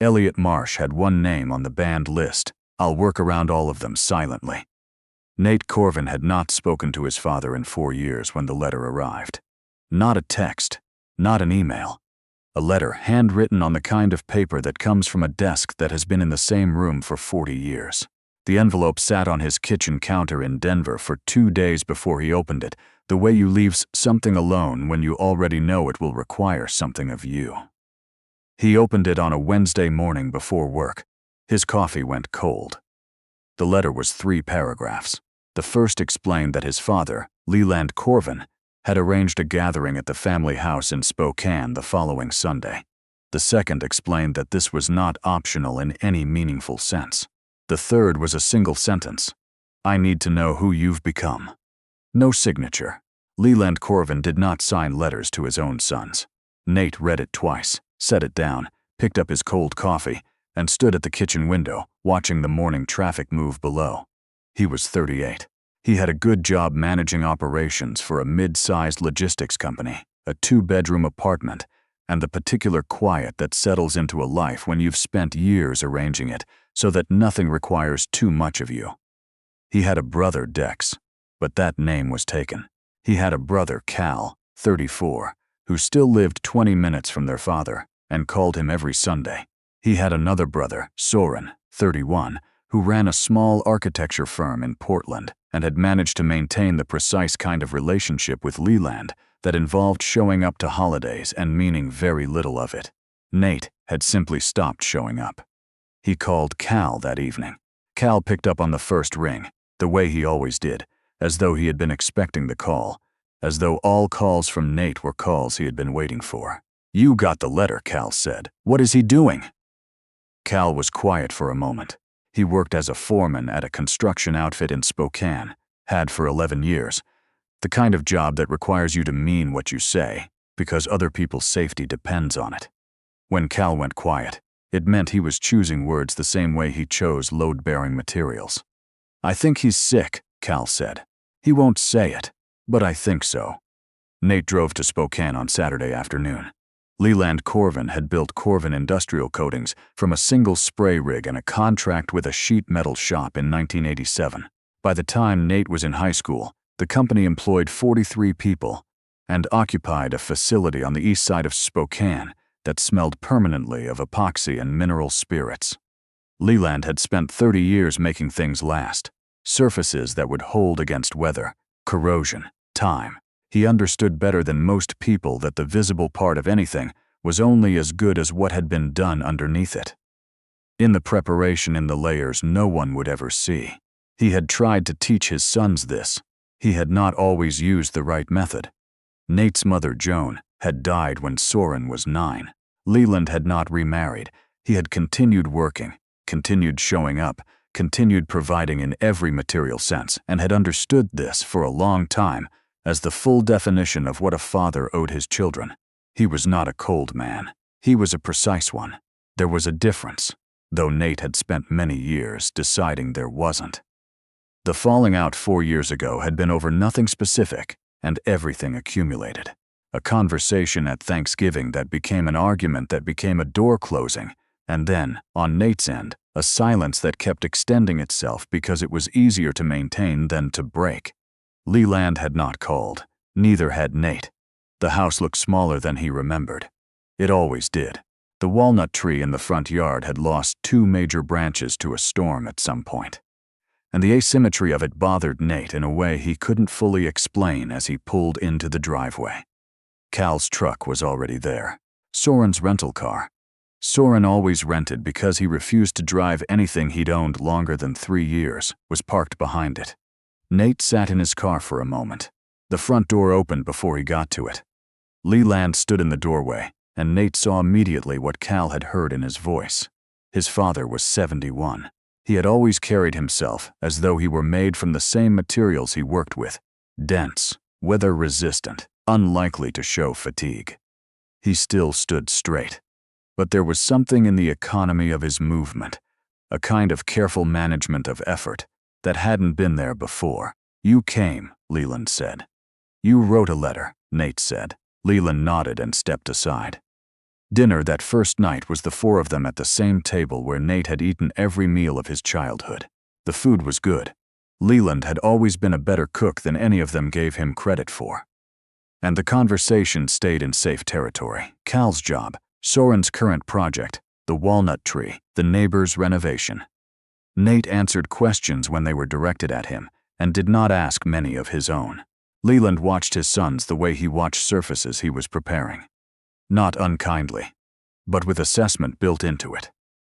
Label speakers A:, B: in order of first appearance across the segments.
A: Elliot Marsh had one name on the banned list. I'll work around all of them silently. Nate Corvin had not spoken to his father in 4 years when the letter arrived. Not a text, not an email. A letter handwritten on the kind of paper that comes from a desk that has been in the same room for 40 years. The envelope sat on his kitchen counter in Denver for 2 days before he opened it, the way you leave something alone when you already know it will require something of you. He opened it on a Wednesday morning before work. His coffee went cold. The letter was 3 paragraphs. The first explained that his father, Leland Corvin, had arranged a gathering at the family house in Spokane the following Sunday. The second explained that this was not optional in any meaningful sense. The third was a single sentence. I need to know who you've become. No signature. Leland Corvin did not sign letters to his own sons. Nate read it twice, set it down, picked up his cold coffee, and stood at the kitchen window, watching the morning traffic move below. He was 38. He had a good job managing operations for a mid-sized logistics company, a 2-bedroom apartment, and the particular quiet that settles into a life when you've spent years arranging it so that nothing requires too much of you. He had a brother, Dex, but that name was taken. He had a brother, Cal, 34, who still lived 20 minutes from their father and called him every Sunday. He had another brother, Soren, 31, who ran a small architecture firm in Portland and had managed to maintain the precise kind of relationship with Leland that involved showing up to holidays and meaning very little of it. Nate had simply stopped showing up. He called Cal that evening. Cal picked up on the first ring, the way he always did, as though he had been expecting the call, as though all calls from Nate were calls he had been waiting for. You got the letter, Cal said. What is he doing? Cal was quiet for a moment. He worked as a foreman at a construction outfit in Spokane, had for 11 years, the kind of job that requires you to mean what you say, because other people's safety depends on it. When Cal went quiet, it meant he was choosing words the same way he chose load-bearing materials. I think he's sick, Cal said. He won't say it, but I think so. Nate drove to Spokane on Saturday afternoon. Leland Corvin had built Corvin Industrial Coatings from a single spray rig and a contract with a sheet metal shop in 1987. By the time Nate was in high school, the company employed 43 people and occupied a facility on the east side of Spokane that smelled permanently of epoxy and mineral spirits. Leland had spent 30 years making things last, surfaces that would hold against weather, corrosion, time. He understood better than most people that the visible part of anything was only as good as what had been done underneath it. In the preparation in the layers no one would ever see. He had tried to teach his sons this. He had not always used the right method. Nate's mother, Joan, had died when Soren was 9. Leland had not remarried. He had continued working, continued showing up, continued providing in every material sense, and had understood this for a long time as the full definition of what a father owed his children. He was not a cold man. He was a precise one. There was a difference, though Nate had spent many years deciding there wasn't. The falling out 4 years ago had been over nothing specific, and everything accumulated. A conversation at Thanksgiving that became an argument that became a door closing, and then, on Nate's end, a silence that kept extending itself because it was easier to maintain than to break. Leland had not called. Neither had Nate. The house looked smaller than he remembered. It always did. The walnut tree in the front yard had lost 2 major branches to a storm at some point, and the asymmetry of it bothered Nate in a way he couldn't fully explain as he pulled into the driveway. Cal's truck was already there. Soren's rental car. Soren always rented because he refused to drive anything he'd owned longer than 3 years, was parked behind it. Nate sat in his car for a moment. The front door opened before he got to it. Leland stood in the doorway, and Nate saw immediately what Cal had heard in his voice. His father was 71. He had always carried himself as though he were made from the same materials he worked with, dense, weather-resistant, unlikely to show fatigue. He still stood straight. But there was something in the economy of his movement, a kind of careful management of effort, that hadn't been there before. You came, Leland said. You wrote a letter, Nate said. Leland nodded and stepped aside. Dinner that first night was the four of them at the same table where Nate had eaten every meal of his childhood. The food was good. Leland had always been a better cook than any of them gave him credit for. And the conversation stayed in safe territory. Cal's job, Soren's current project, the walnut tree, the neighbor's renovation. Nate answered questions when they were directed at him, and did not ask many of his own. Leland watched his sons the way he watched surfaces he was preparing. Not unkindly, but with assessment built into it.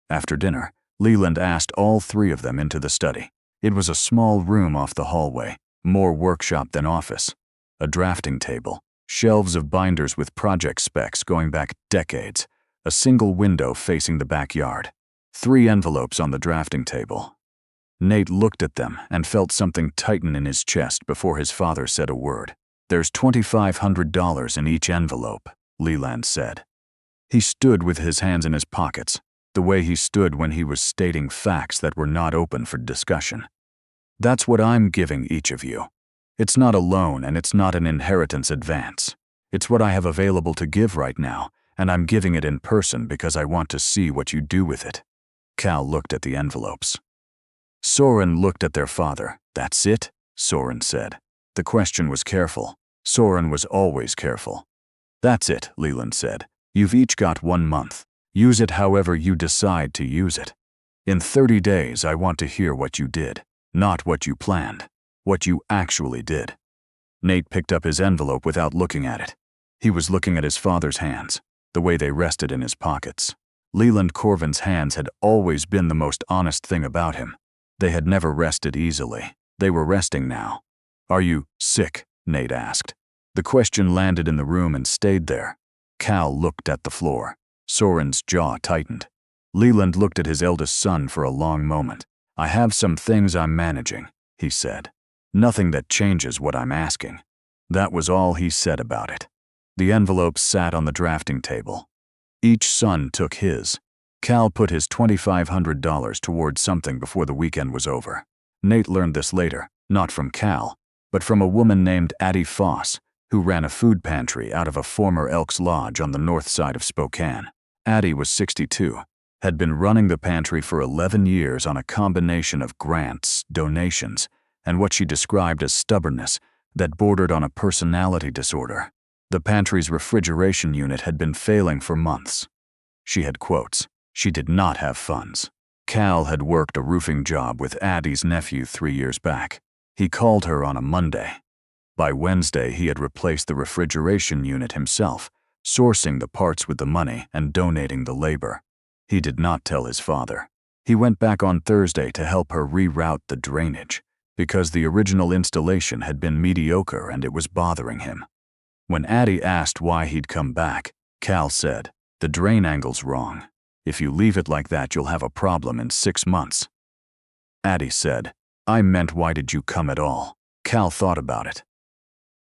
A: After dinner, Leland asked all three of them into the study. It was a small room off the hallway, more workshop than office. A drafting table, shelves of binders with project specs going back decades, a single window facing the backyard, 3 envelopes on the drafting table. Nate looked at them and felt something tighten in his chest before his father said a word. "There's $2,500 in each envelope," Leland said. He stood with his hands in his pockets, the way he stood when he was stating facts that were not open for discussion. "That's what I'm giving each of you. It's not a loan and it's not an inheritance advance. It's what I have available to give right now, and I'm giving it in person because I want to see what you do with it." Cal looked at the envelopes. Soren looked at their father. "That's it?" Soren said. The question was careful. Soren was always careful. "That's it," Leland said. "You've each got 1 month. Use it however you decide to use it. In 30 days, I want to hear what you did, not what you planned, what you actually did." Nate picked up his envelope without looking at it. He was looking at his father's hands, the way they rested in his pockets. Leland Corvin's hands had always been the most honest thing about him. They had never rested easily. They were resting now. "Are you sick?" Nate asked. The question landed in the room and stayed there. Cal looked at the floor. Soren's jaw tightened. Leland looked at his eldest son for a long moment. "I have some things I'm managing," he said. "Nothing that changes what I'm asking." That was all he said about it. The envelopes sat on the drafting table. Each son took his. Cal put his $2,500 towards something before the weekend was over. Nate learned this later, not from Cal, but from a woman named Addie Foss, who ran a food pantry out of a former Elks Lodge on the north side of Spokane. Addie was 62, had been running the pantry for 11 years on a combination of grants, donations, and what she described as stubbornness that bordered on a personality disorder. The pantry's refrigeration unit had been failing for months. She had quotes. She did not have funds. Cal had worked a roofing job with Addie's nephew 3 years back. He called her on a Monday. By Wednesday, he had replaced the refrigeration unit himself, sourcing the parts with the money and donating the labor. He did not tell his father. He went back on Thursday to help her reroute the drainage, because the original installation had been mediocre and it was bothering him. When Addie asked why he'd come back, Cal said, "The drain angle's wrong. If you leave it like that, you'll have a problem in 6 months." Addie said, "I meant, why did you come at all?" Cal thought about it.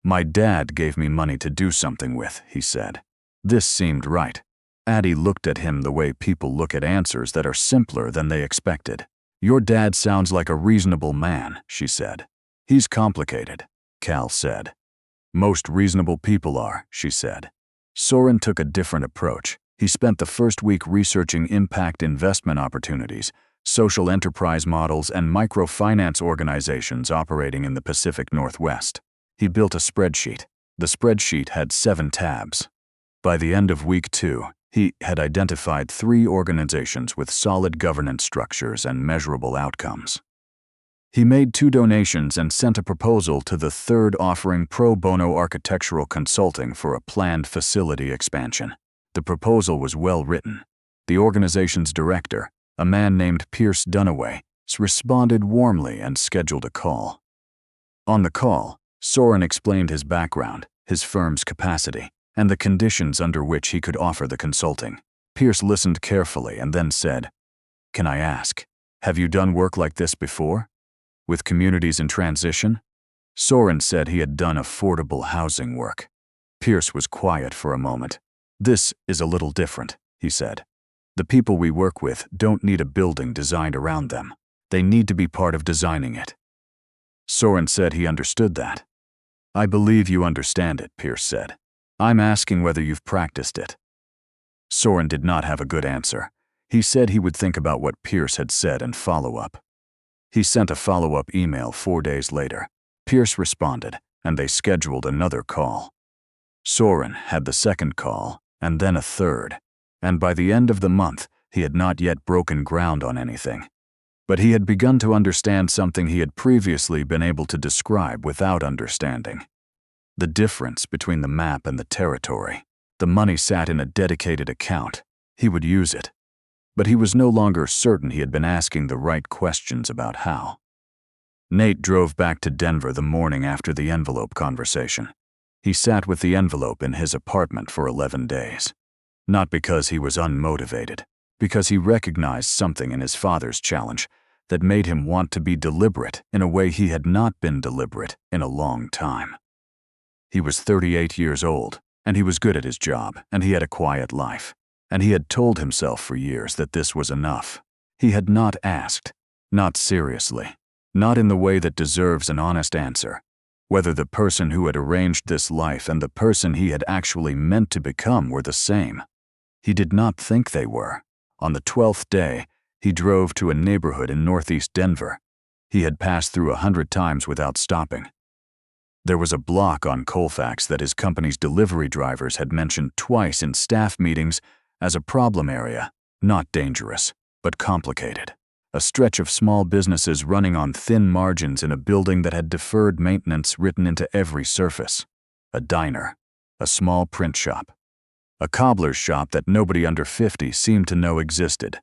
A: "My dad gave me money to do something with," he said. This seemed right. Addie looked at him the way people look at answers that are simpler than they expected. "Your dad sounds like a reasonable man," she said. "He's complicated," Cal said. "Most reasonable people are," she said. Soren took a different approach. He spent the first week researching impact investment opportunities, social enterprise models, and microfinance organizations operating in the Pacific Northwest. He built a spreadsheet. The spreadsheet had 7 tabs. By the end of week 2, he had identified 3 organizations with solid governance structures and measurable outcomes. He made 2 donations and sent a proposal to the third offering pro bono architectural consulting for a planned facility expansion. The proposal was well written. The organization's director, a man named Pierce Dunaway, responded warmly and scheduled a call. On the call, Soren explained his background, his firm's capacity, and the conditions under which he could offer the consulting. Pierce listened carefully and then said, "Can I ask, have you done work like this before? With communities in transition?" Soren said he had done affordable housing work. Pierce was quiet for a moment. "This is a little different," he said. "The people we work with don't need a building designed around them. They need to be part of designing it." Soren said he understood that. "I believe you understand it," Pierce said. "I'm asking whether you've practiced it." Soren did not have a good answer. He said he would think about what Pierce had said and follow up. He sent a follow-up email 4 days later. Pierce responded, and they scheduled another call. Soren had the second call, and then a third, and by the end of the month, he had not yet broken ground on anything. But he had begun to understand something he had previously been able to describe without understanding. The difference between the map and the territory. The money sat in a dedicated account. He would use it. But he was no longer certain he had been asking the right questions about how. Nate drove back to Denver the morning after the envelope conversation. He sat with the envelope in his apartment for 11 days. Not because he was unmotivated, because he recognized something in his father's challenge that made him want to be deliberate in a way he had not been deliberate in a long time. He was 38 years old, and he was good at his job, and he had a quiet life. And he had told himself for years that this was enough. He had not asked, not seriously, not in the way that deserves an honest answer, whether the person who had arranged this life and the person he had actually meant to become were the same. He did not think they were. On the 12th day, he drove to a neighborhood in northeast Denver. He had passed through 100 times without stopping. There was a block on Colfax that his company's delivery drivers had mentioned twice in staff meetings as a problem area, not dangerous, but complicated. A stretch of small businesses running on thin margins in a building that had deferred maintenance written into every surface. A diner, a small print shop, a cobbler's shop that nobody under 50 seemed to know existed.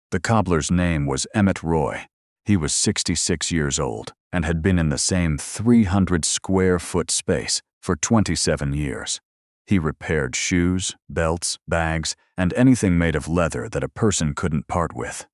A: The cobbler's name was Emmett Roy. He was 66 years old and had been in the same 300-square-foot space for 27 years. He repaired shoes, belts, bags, and anything made of leather that a person couldn't part with.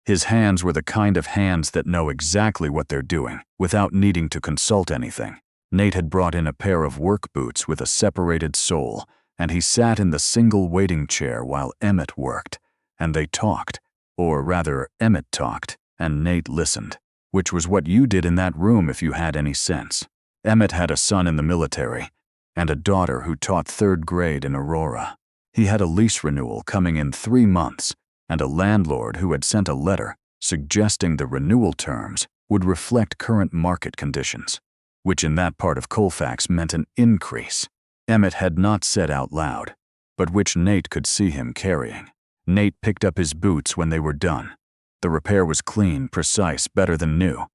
A: His hands were the kind of hands that know exactly what they're doing without needing to consult anything. Nate had brought in a pair of work boots with a separated sole, and he sat in the single waiting chair while Emmett worked, and they talked, or rather, Emmett talked, and Nate listened, which was what you did in that room if you had any sense. Emmett had a son in the military, and a daughter who taught 3rd grade in Aurora. He had a lease renewal coming in 3 months, and a landlord who had sent a letter suggesting the renewal terms would reflect current market conditions, which in that part of Colfax meant an increase. Emmett had not said out loud, but which Nate could see him carrying. Nate picked up his boots when they were done. The repair was clean, precise, better than new,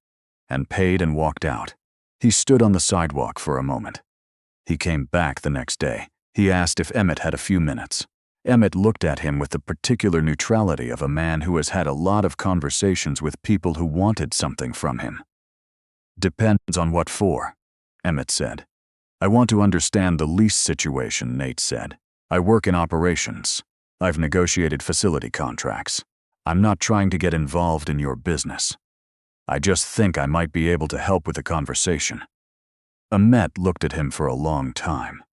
A: and paid and walked out. He stood on the sidewalk for a moment. He came back the next day. He asked if Emmett had a few minutes. Emmett looked at him with the particular neutrality of a man who has had a lot of conversations with people who wanted something from him. "Depends on what for," Emmett said. "I want to understand the lease situation," Nate said. "I work in operations. I've negotiated facility contracts. I'm not trying to get involved in your business. I just think I might be able to help with the conversation." Emmett looked at him for a long time.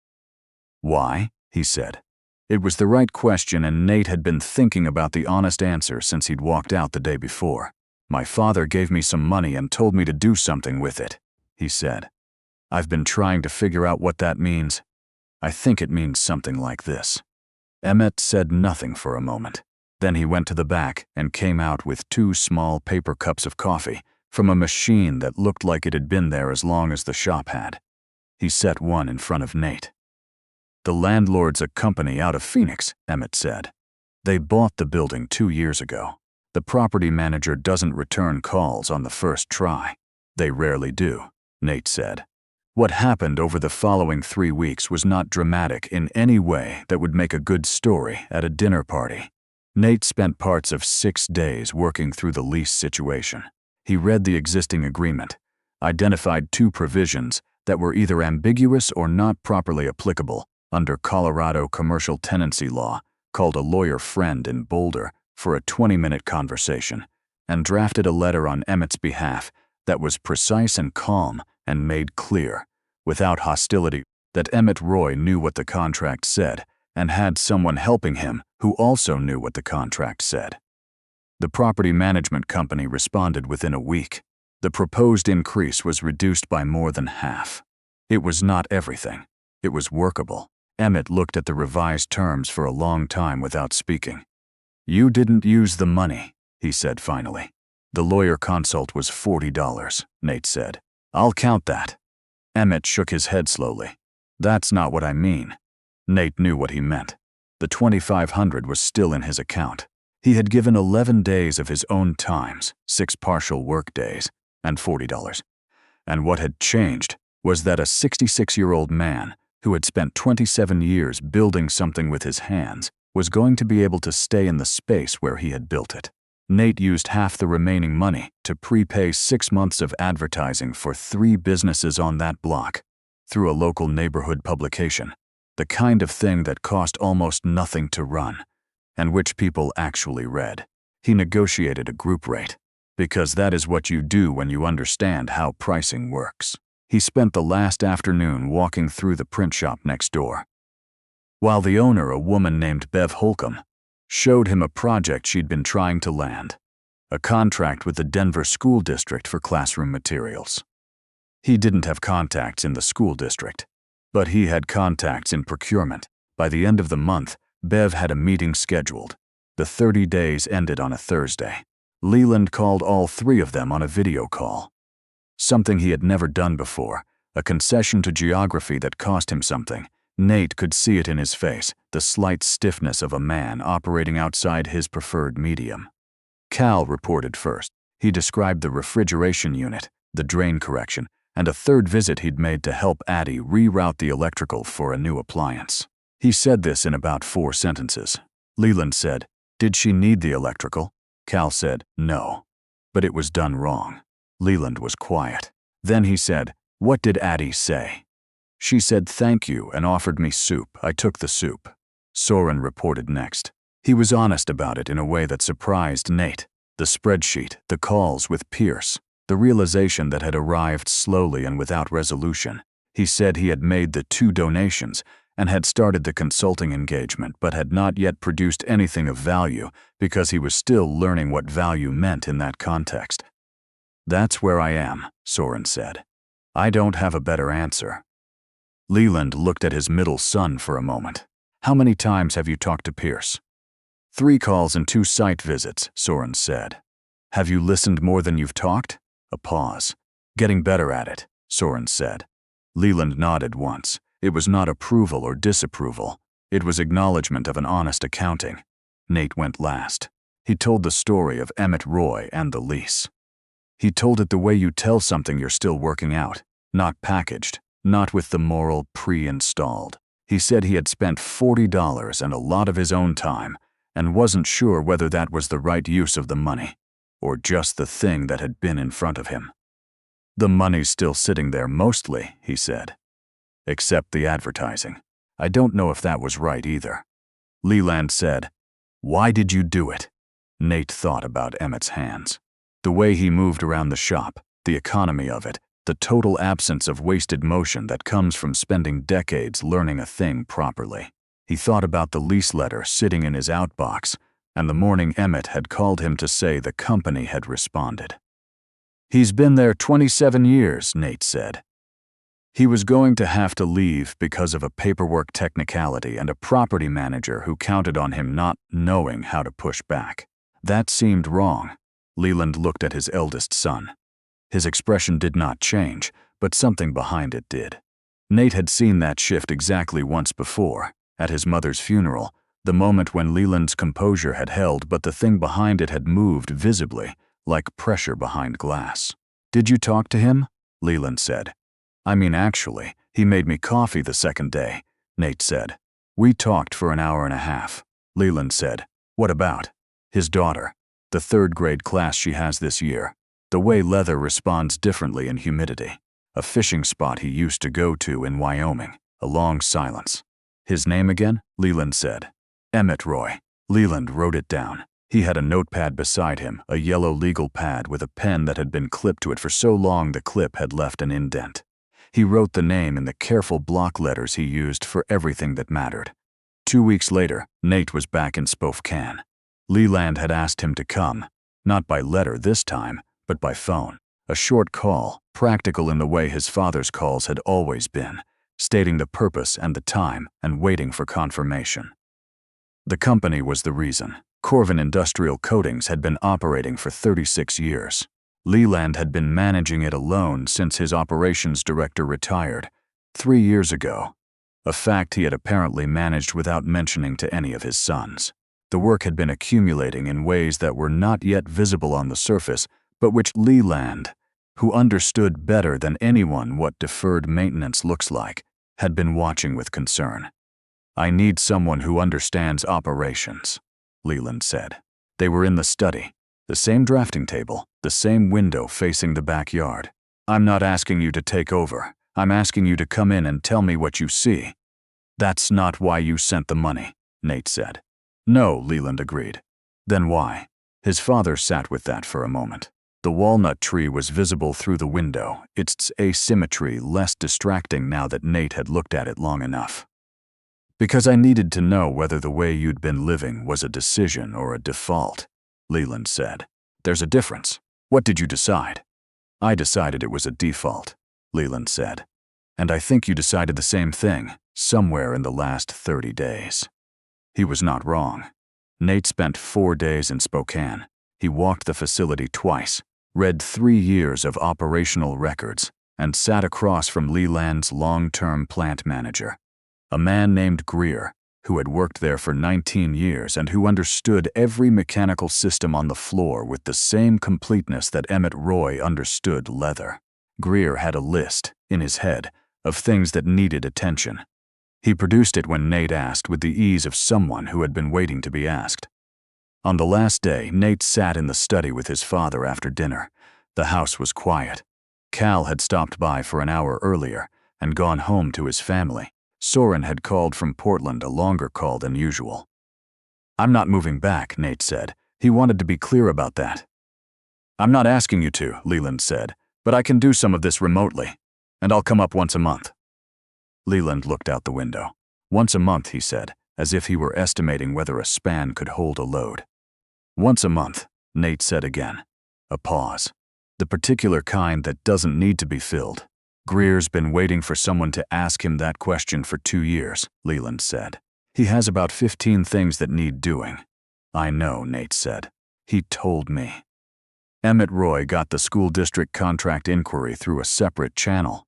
A: "Why?" he said. It was the right question, and Nate had been thinking about the honest answer since he'd walked out the day before. "My father gave me some money and told me to do something with it," he said. "I've been trying to figure out what that means. I think it means something like this." Emmett said nothing for a moment. Then he went to the back and came out with 2 small paper cups of coffee from a machine that looked like it had been there as long as the shop had. He set one in front of Nate. "The landlord's a company out of Phoenix," Emmett said. "They bought the building 2 years ago. The property manager doesn't return calls on the first try. They rarely do," Nate said. What happened over the following 3 weeks was not dramatic in any way that would make a good story at a dinner party. Nate spent parts of 6 days working through the lease situation. He read the existing agreement, identified 2 provisions that were either ambiguous or not properly applicable under Colorado commercial tenancy law, called a lawyer friend in Boulder for a 20-minute conversation, and drafted a letter on Emmett's behalf that was precise and calm and made clear, without hostility, that Emmett Roy knew what the contract said and had someone helping him who also knew what the contract said. The property management company responded within a week. The proposed increase was reduced by more than half. It was not everything. It was workable. Emmett looked at the revised terms for a long time without speaking. "You didn't use the money," he said finally. "The lawyer consult was $40, Nate said. "I'll count that." Emmett shook his head slowly. "That's not what I mean." Nate knew what he meant. The $2,500 was still in his account. He had given 11 days of his own times, 6 partial work days, and $40. And what had changed was that a 66-year-old man who had spent 27 years building something with his hands was going to be able to stay in the space where he had built it. Nate used half the remaining money to prepay 6 months of advertising for 3 businesses on that block through a local neighborhood publication, the kind of thing that cost almost nothing to run, and which people actually read. He negotiated a group rate, because that is what you do when you understand how pricing works. He spent the last afternoon walking through the print shop next door, while the owner, a woman named Bev Holcomb, showed him a project she'd been trying to land, a contract with the Denver School District for classroom materials. He didn't have contacts in the school district, but he had contacts in procurement. By the end of the month, Bev had a meeting scheduled. The 30 days ended on a Thursday. Leland called all 3 of them on a video call. Something he had never done before, a concession to geography that cost him something. Nate could see it in his face, the slight stiffness of a man operating outside his preferred medium. Cal reported first. He described the refrigeration unit, the drain correction, and a 3rd visit he'd made to help Addie reroute the electrical for a new appliance. He said this in about 4 sentences. Leland said, "Did she need the electrical?" Cal said, "No. But it was done wrong." Leland was quiet. Then he said, "What did Addie say?" "She said thank you and offered me soup. I took the soup." Soren reported next. He was honest about it in a way that surprised Nate. The spreadsheet, the calls with Pierce, the realization that had arrived slowly and without resolution. He said he had made the 2 donations and had started the consulting engagement but had not yet produced anything of value because he was still learning what value meant in that context. "That's where I am," Soren said. "I don't have a better answer." Leland looked at his middle son for a moment. "How many times have you talked to Pierce?" 3 calls and 2 site visits, Soren said. "Have you listened more than you've talked?" A pause. "Getting better at it," Soren said. Leland nodded once. It was not approval or disapproval. It was acknowledgement of an honest accounting. Nate went last. He told the story of Emmett Roy and the lease. He told it the way you tell something you're still working out, not packaged, not with the moral pre-installed. He said he had spent $40 and a lot of his own time, and wasn't sure whether that was the right use of the money, or just the thing that had been in front of him. "The money's still sitting there mostly," he said. "Except the advertising. I don't know if that was right either." Leland said, "Why did you do it?" Nate thought about Emmett's hands. The way he moved around the shop, the economy of it, the total absence of wasted motion that comes from spending decades learning a thing properly. He thought about the lease letter sitting in his outbox, and the morning Emmett had called him to say the company had responded. "He's been there 27 years, Nate said. He was going to have to leave because of a paperwork technicality and a property manager who counted on him not knowing how to push back. That seemed wrong." Leland looked at his eldest son. His expression did not change, but something behind it did. Nate had seen that shift exactly once before, at his mother's funeral, the moment when Leland's composure had held but the thing behind it had moved visibly, like pressure behind glass. "Did you talk to him?" Leland said. "I mean, actually, he made me coffee the second day," Nate said. "We talked for an hour and a half." Leland said, "What about?" "His daughter. The 3rd grade class she has this year. The way leather responds differently in humidity. A fishing spot he used to go to in Wyoming." A long silence. "His name again?" Leland said. "Emmett Roy." Leland wrote it down. He had a notepad beside him, a yellow legal pad with a pen that had been clipped to it for so long the clip had left an indent. He wrote the name in the careful block letters he used for everything that mattered. 2 weeks later, Nate was back in Spokane. Leland had asked him to come, not by letter this time, but by phone. A short call, practical in the way his father's calls had always been, stating the purpose and the time and waiting for confirmation. The company was the reason. Corvin Industrial Coatings had been operating for 36 years. Leland had been managing it alone since his operations director retired 3 years ago, a fact he had apparently managed without mentioning to any of his sons. The work had been accumulating in ways that were not yet visible on the surface, but which Leland, who understood better than anyone what deferred maintenance looks like, had been watching with concern. "I need someone who understands operations," Leland said. They were in the study, the same drafting table, the same window facing the backyard. "I'm not asking you to take over. I'm asking you to come in and tell me what you see." "That's not why you sent the money," Nate said. "No," Leland agreed. "Then why?" His father sat with that for a moment. The walnut tree was visible through the window, its asymmetry less distracting now that Nate had looked at it long enough. "Because I needed to know whether the way you'd been living was a decision or a default," Leland said. "There's a difference. What did you decide?" "I decided it was a default," Leland said. "And I think you decided the same thing, somewhere in the last 30 days. He was not wrong. Nate spent 4 days in Spokane. He walked the facility twice, read 3 years of operational records, and sat across from Leland's long-term plant manager, a man named Greer, who had worked there for 19 years and who understood every mechanical system on the floor with the same completeness that Emmett Roy understood leather. Greer had a list, in his head, of things that needed attention. He produced it when Nate asked with the ease of someone who had been waiting to be asked. On the last day, Nate sat in the study with his father after dinner. The house was quiet. Cal had stopped by for an hour earlier and gone home to his family. Soren had called from Portland, a longer call than usual. "I'm not moving back," Nate said. He wanted to be clear about that. "I'm not asking you to," Leland said, "but I can do some of this remotely, and I'll come up once a month." Leland looked out the window. "Once a month," he said, as if he were estimating whether a span could hold a load. "Once a month," Nate said again. A pause. "The particular kind that doesn't need to be filled." "Greer's been waiting for someone to ask him that question for 2 years, Leland said. "He has about 15 things that need doing." "I know," Nate said. "He told me." Emmett Roy got the school district contract inquiry through a separate channel.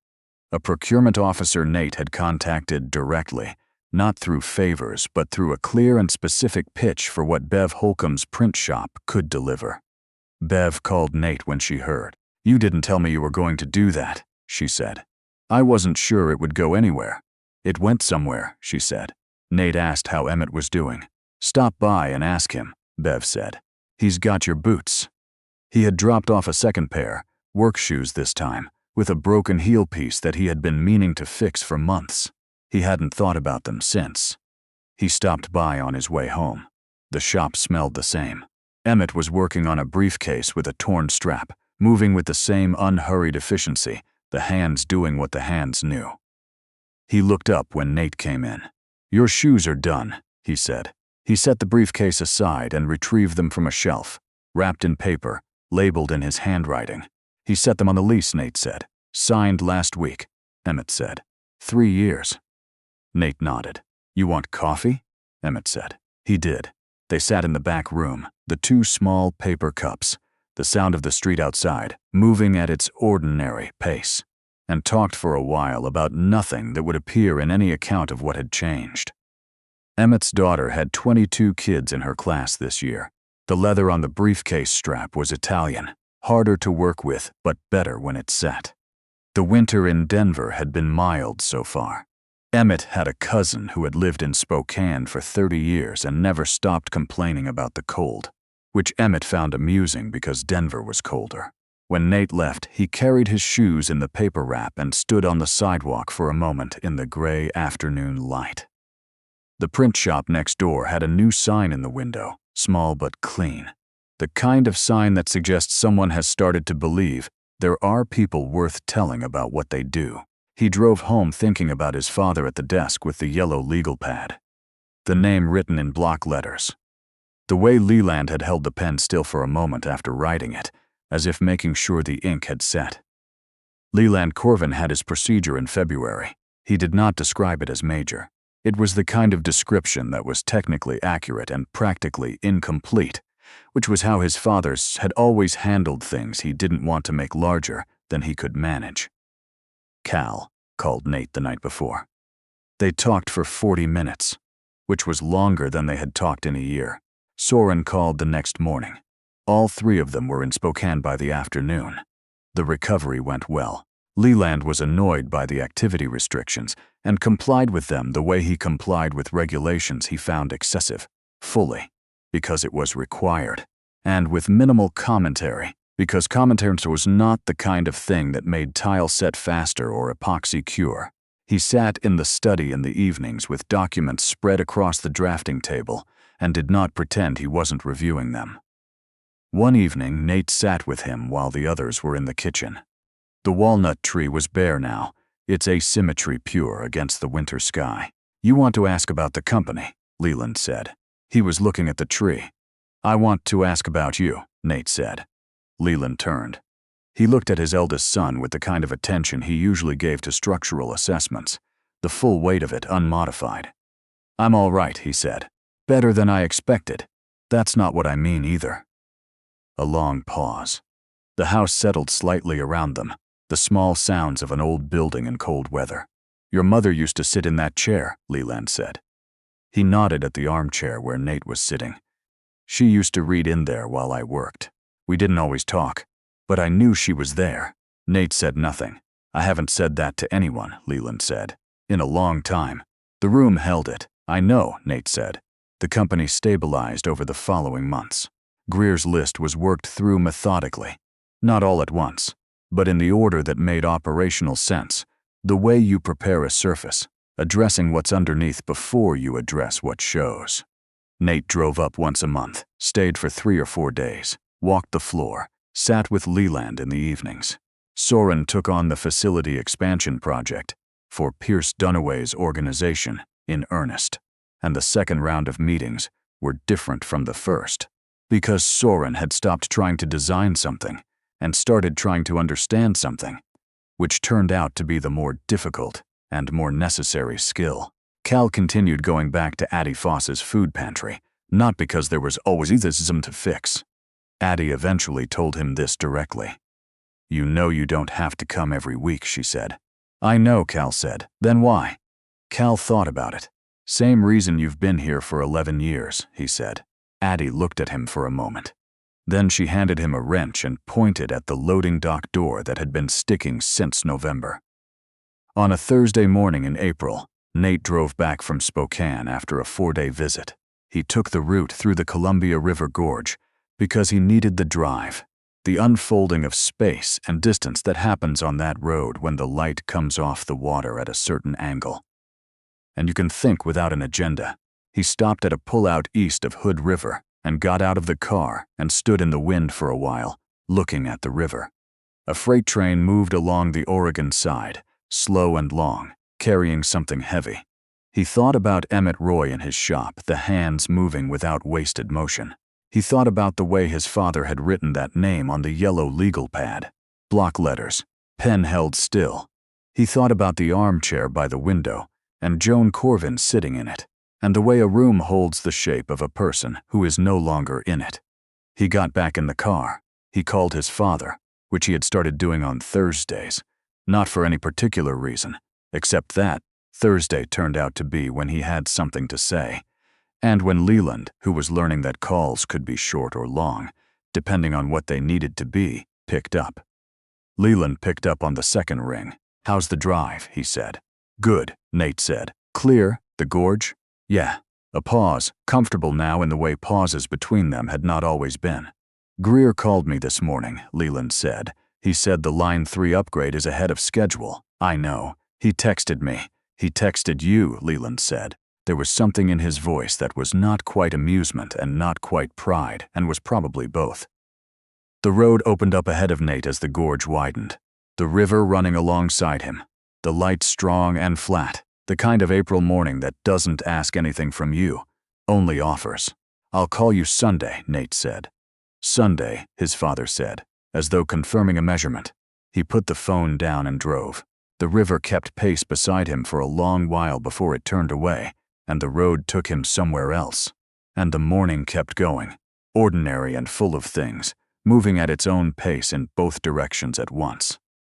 A: A procurement officer Nate had contacted directly, not through favors, but through a clear and specific pitch for what Bev Holcomb's print shop could deliver. Bev called Nate when she heard. "You didn't tell me you were going to do that," she said. "I wasn't sure it would go anywhere." "It went somewhere," she said. Nate asked how Emmett was doing. "Stop by and ask him," Bev said. "He's got your boots." He had dropped off a second pair, work shoes this time, with a broken heel piece that he had been meaning to fix for months. He hadn't thought about them since. He stopped by on his way home. The shop smelled the same. Emmett was working on a briefcase with a torn strap, moving with the same unhurried efficiency, the hands doing what the hands knew. He looked up when Nate came in. "Your shoes are done," he said. He set the briefcase aside and retrieved them from a shelf, wrapped in paper, labeled in his handwriting. "He set them on the lease," Nate said. "Signed last week," Emmett said. 3 years. Nate nodded. "You want coffee?" Emmett said. He did. They sat in the back room, the 2 small paper cups, the sound of the street outside, moving at its ordinary pace, and talked for a while about nothing that would appear in any account of what had changed. Emmett's daughter had 22 kids in her class this year. The leather on the briefcase strap was Italian, harder to work with, but better when it set. The winter in Denver had been mild so far. Emmett had a cousin who had lived in Spokane for 30 years and never stopped complaining about the cold, which Emmett found amusing because Denver was colder. When Nate left, he carried his shoes in the paper wrap and stood on the sidewalk for a moment in the gray afternoon light. The print shop next door had a new sign in the window, small but clean. The kind of sign that suggests someone has started to believe there are people worth telling about what they do. He drove home thinking about his father at the desk with the yellow legal pad. The name written in block letters. The way Leland had held the pen still for a moment after writing it, as if making sure the ink had set. Leland Corvin had his procedure in February. He did not describe it as major. It was the kind of description that was technically accurate and practically incomplete, which was how his father had always handled things he didn't want to make larger than he could manage. "Cal," called Nate the night before. They talked for 40 minutes, which was longer than they had talked in a year. Soren called the next morning. All three of them were in Spokane by the afternoon. The recovery went well. Leland was annoyed by the activity restrictions and complied with them the way he complied with regulations he found excessive, fully, because it was required, and with minimal commentary, because commentary was not the kind of thing that made tile set faster or epoxy cure. He sat in the study in the evenings with documents spread across the drafting table and did not pretend he wasn't reviewing them. One evening, Nate sat with him while the others were in the kitchen. The walnut tree was bare now, its asymmetry pure against the winter sky. "You want to ask about the company," Leland said. He was looking at the tree. "I want to ask about you," Nate said. Leland turned. He looked at his eldest son with the kind of attention he usually gave to structural assessments, the full weight of it unmodified. "I'm all right," he said. "Better than I expected. That's not what I mean either." A long pause. The house settled slightly around them, the small sounds of an old building in cold weather. "Your mother used to sit in that chair," Leland said. He nodded at the armchair where Nate was sitting. "She used to read in there while I worked. We didn't always talk, but I knew she was there." Nate said nothing. "I haven't said that to anyone," Leland said, "in a long time." "The room held it." "I know," Nate said. The company stabilized over the following months. Greer's list was worked through methodically, not all at once, but in the order that made operational sense, the way you prepare a surface, addressing what's underneath before you address what shows. Nate drove up once a month, stayed for 3 or 4 days, walked the floor, sat with Leland in the evenings. Soren took on the facility expansion project for Pierce Dunaway's organization in earnest, and the second round of meetings were different from the first, because Soren had stopped trying to design something and started trying to understand something, which turned out to be the more difficult and more necessary skill. Cal continued going back to Addie Foss's food pantry, not because there was always either to fix. Addie eventually told him this directly. "You know you don't have to come every week," she said. "I know," Cal said. "Then why?" Cal thought about it. "Same reason you've been here for 11 years, he said. Addie looked at him for a moment. Then she handed him a wrench and pointed at the loading dock door that had been sticking since November. On a Thursday morning in April, Nate drove back from Spokane after a 4-day visit. He took the route through the Columbia River Gorge because he needed the drive, the unfolding of space and distance that happens on that road when the light comes off the water at a certain angle. And you can think without an agenda. He stopped at a pullout east of Hood River and got out of the car and stood in the wind for a while, looking at the river. A freight train moved along the Oregon side, slow and long, carrying something heavy. He thought about Emmett Roy in his shop, the hands moving without wasted motion. He thought about the way his father had written that name on the yellow legal pad, block letters, pen held still. He thought about the armchair by the window and Joan Corvin sitting in it, and the way a room holds the shape of a person who is no longer in it. He got back in the car. He called his father, which he had started doing on Thursdays, not for any particular reason, except that Thursday turned out to be when he had something to say, and when Leland, who was learning that calls could be short or long, depending on what they needed to be, picked up. Leland picked up on the second ring. "How's the drive?" he said. "Good," Nate said. "Clear? The gorge?" "Yeah." A pause, comfortable now in the way pauses between them had not always been. "Greer called me this morning," Leland said. "He said the Line 3 upgrade is ahead of schedule." "I know. He texted me." "He texted you," Leland said. There was something in his voice that was not quite amusement and not quite pride, and was probably both. The road opened up ahead of Nate as the gorge widened, the river running alongside him, the light strong and flat, the kind of April morning that doesn't ask anything from you, only offers. "I'll call you Sunday," Nate said. "Sunday," his father said, as though confirming a measurement. He put the phone down and drove. The river kept pace beside him for a long while before it turned away, and the road took him somewhere else. And the morning kept going, ordinary and full of things, moving at its own pace in both directions at once.